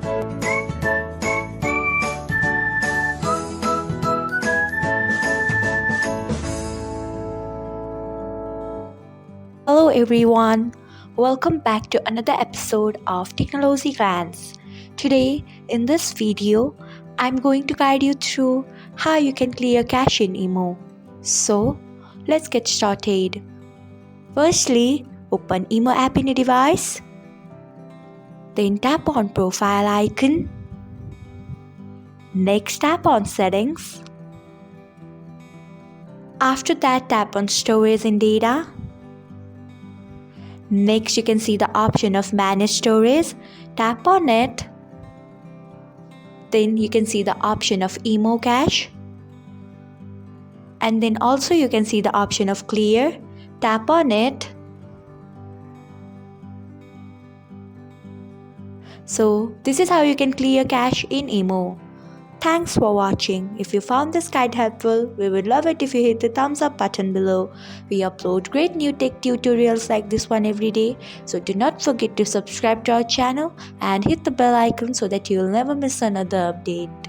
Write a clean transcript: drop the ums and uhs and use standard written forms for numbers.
Hello everyone, welcome back to another episode of Technologyglance. Today, in this video, I'm going to guide you through how you can clear cache in Emo. So, let's get started. Firstly, open Emo app in your device. Then tap on profile icon. Next tap on settings. After that, tap on storage and data. Next, you can see the option of manage storage. Tap on it. Then you can see the option of Emo cache. And then also you can see the option of clear. Tap on it. So this is how you can clear cache in Emo. Thanks for watching. If you found this guide helpful, we would love it if you hit the thumbs up button below. We upload great new tech tutorials like this one every day. So do not forget to subscribe to our channel and hit the bell icon so that you will never miss another update.